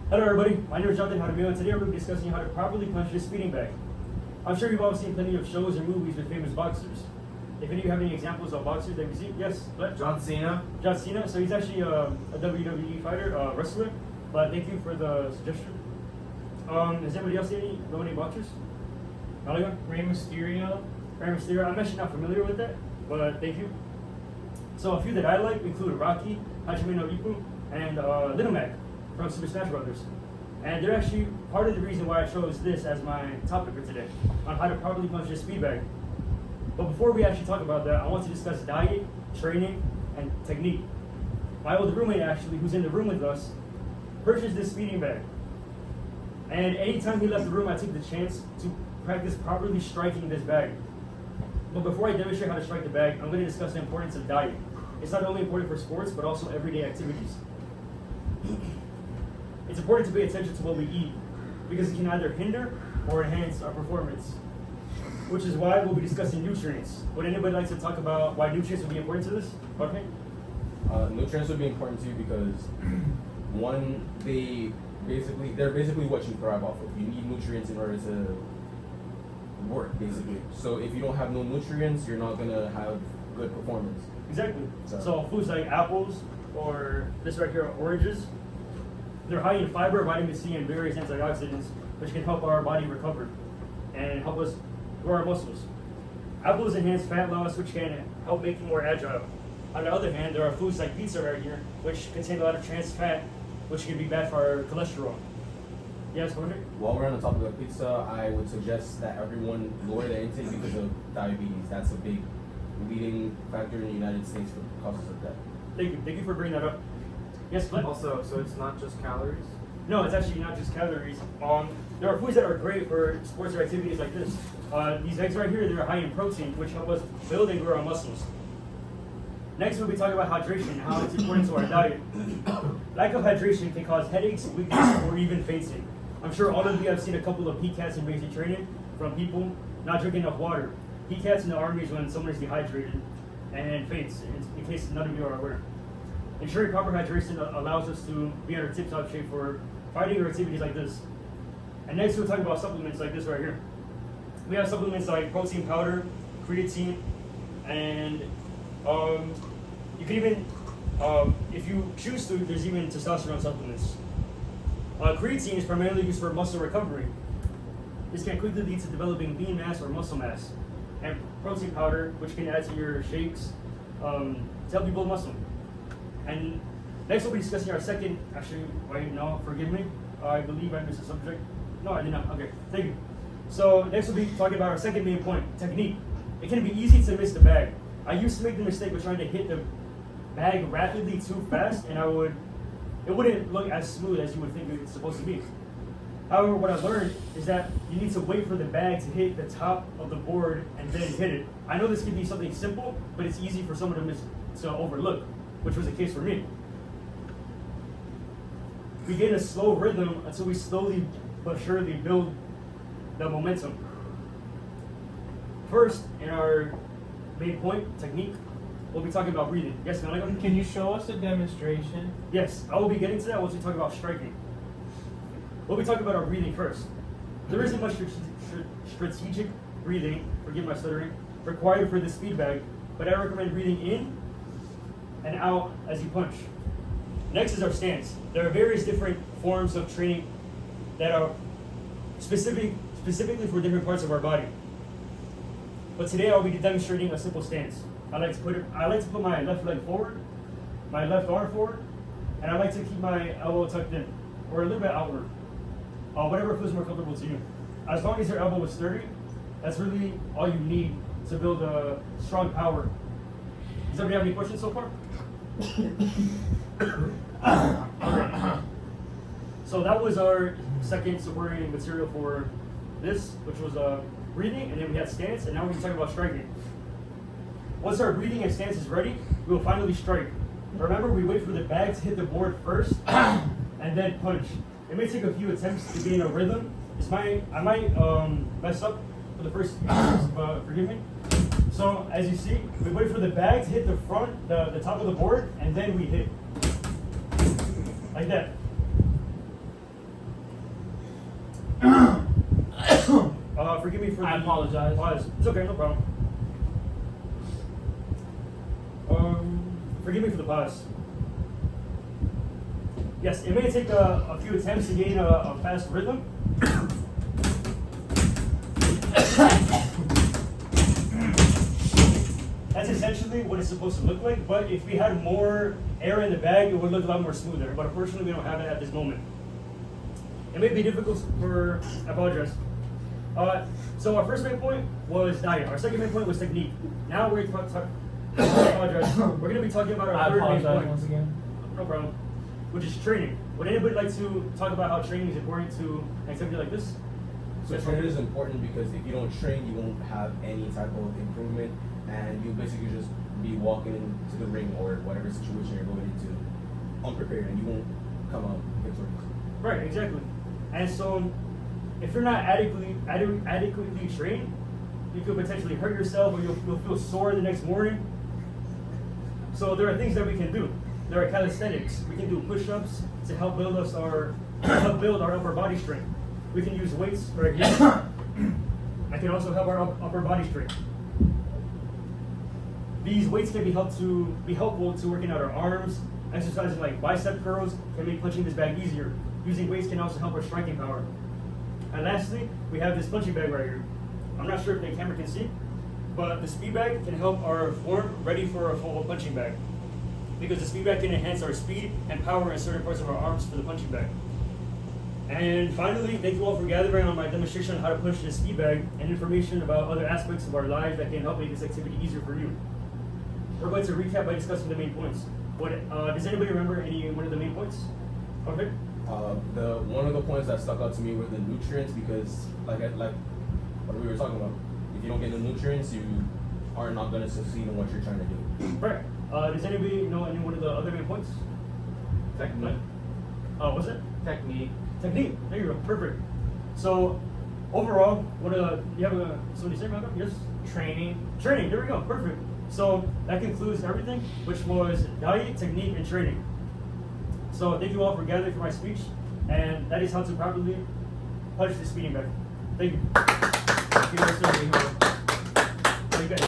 Hello everybody, my name is Jonathan Jaramillo, and today we're going to be discussing how to properly punch a speeding bag. I'm sure you've all seen plenty of shows and movies with famous boxers. If any of you have any examples of boxers that you see, yes, but John Cena. John Cena, so he's actually a WWE fighter, wrestler, but thank you for the suggestion. Has anybody else seen any boxers? Malaga? Rey Mysterio. Rey Mysterio, I'm actually not familiar with that, but thank you. So a few that I like include Rocky, Hajime no Ippo, and Little Mac from Super Smash Brothers. And they're actually part of the reason why I chose this as my topic for today, on how to properly punch a speed bag. But before we actually talk about that, I want to discuss diet, training, and technique. My old roommate actually, who's in the room with us, purchased this speeding bag. And anytime he left the room, I took the chance to practice properly striking this bag. But before I demonstrate how to strike the bag, I'm going to discuss the importance of diet. It's not only important for sports, but also everyday activities. It's important to pay attention to what we eat, because it can either hinder or enhance our performance. Which is why we'll be discussing nutrients. Would anybody like to talk about why nutrients would be important to this? Okay. Nutrients would be important to you because one, they're basically what you thrive off of. You need nutrients in order to work, basically. So if you don't have no nutrients, you're not gonna have good performance. Exactly. So- So foods like apples or this right here, oranges, they're high in fiber, vitamin C, and various antioxidants, which can help our body recover and help us grow our muscles. Apples enhance fat loss, which can help make you more agile. On the other hand, there are foods like pizza right here, which contain a lot of trans fat, which can be bad for our cholesterol. Yes, Wonder? While we're on the topic of pizza, I would suggest that everyone lower their intake because of diabetes. That's a big leading factor in the United States for causes of death. Thank you. Thank you for bringing that up. Yes, Flip? Also, so it's not just calories. No, it's actually not just calories. There are foods that are great for sports or activities like this. These eggs right here, they're high in protein, which help us build and grow our muscles. Next, we'll be talking about hydration and how it's important to our diet. Lack of hydration can cause headaches, weakness, or even fainting. I'm sure all of you have seen a couple of PCATs in basic training from people not drinking enough water. PCATs in the army is when someone is dehydrated and faints, in case none of you are aware. Ensuring proper hydration allows us to be in our tip-top shape for fighting or activities like this. And next we'll talk about supplements like this right here. We have supplements like protein powder, creatine, and you can even, if you choose to, there's even testosterone supplements. Creatine is primarily used for muscle recovery. This can quickly lead to developing lean mass or muscle mass. And protein powder, which can add to your shakes to help you build muscle. And next we'll be discussing our second, actually, wait, no, forgive me. I believe I missed a subject. No, I did not. Okay, thank you. So next we'll be talking about our second main point, technique. It can be easy to miss the bag. I used to make the mistake of trying to hit the bag rapidly too fast, and it wouldn't look as smooth as you would think it's supposed to be. However, what I learned is that you need to wait for the bag to hit the top of the board and then hit it. I know this can be something simple, but it's easy for someone to overlook, which was the case for me. We gain a slow rhythm until we slowly but surely build the momentum. First, in our main point, technique, we'll be talking about breathing. Yes, Malaga? Can you show us a demonstration? Yes, I will be getting to that once we talk about striking. We'll be talking about our breathing first. There isn't much strategic breathing, forgive my stuttering, required for this speed bag, but I recommend breathing in and out as you punch. Next is our stance. There are various different forms of training that are specifically for different parts of our body. But today I'll be demonstrating a simple stance. I like to put my left leg forward, my left arm forward, and I like to keep my elbow tucked in, or a little bit outward. Whatever feels more comfortable to you. As long as your elbow is sturdy, that's really all you need to build a strong power. Does everybody have any questions so far? Okay. So that was our second supporting material for this, which was breathing, and then we had stance, and now we're going to talk about striking. Once our breathing and stance is ready, we will finally strike. Remember, we wait for the bag to hit the board first, and then punch. It may take a few attempts to gain a rhythm. I might mess up for the first attempts, but forgive me. So as you see, we wait for the bag to hit the front, the top of the board, and then we hit. Like that. Forgive me for I the apologize. pause. It's okay, no problem. Forgive me for the pause. Yes, it may take a few attempts to gain a fast rhythm. That's essentially what it's supposed to look like, but if we had more air in the bag, it would look a lot more smoother. But unfortunately, we don't have it at this moment. It may be difficult for, I apologize. So our first main point was diet. Our second main point was technique. Now we're going to talk, I apologize. We're going to be talking about I our third main apologize point. once again. No problem. Which is training. Would anybody like to talk about how training is important to an activity like this? So Yes, training sir. is important because if you don't train, you won't have any type of improvement, and you'll basically just be walking into the ring or whatever situation you're going into unprepared, and you won't come out victorious. Right, exactly. And so, if you're not adequately trained, you could potentially hurt yourself, or you'll feel sore the next morning. So there are things that we can do. There are calisthenics. We can do push-ups to help build our upper body strength. We can use weights right here. That can also help our upper body strength. These weights can be helpful to working out our arms. Exercises like bicep curls can make punching this bag easier. Using weights can also help our striking power. And lastly, we have this punching bag right here. I'm not sure if the camera can see, but the speed bag can help our form ready for a full punching bag. Because the speed bag can enhance our speed and power in certain parts of our arms for the punching bag. And finally, thank you all for gathering on my demonstration on how to push this speed bag and information about other aspects of our lives that can help make this activity easier for you. We're going to recap by discussing the main points. Does anybody remember any one of the main points? Okay. The one of the points that stuck out to me were the nutrients, because like what we were talking about, if you don't get the nutrients, you are not going to succeed in what you're trying to do. Right. Does anybody know any one of the other main points? Technique. What's it? Technique. Technique. There you go. Perfect. So overall, you have somebody say about that? Yes. Training. Training. There we go. Perfect. So that concludes everything, which was diet, technique, and training. So thank you all for gathering for my speech, and that is how to properly punch the speeding bag. Thank you. Thank you, Mr. Mijo. Thank you guys.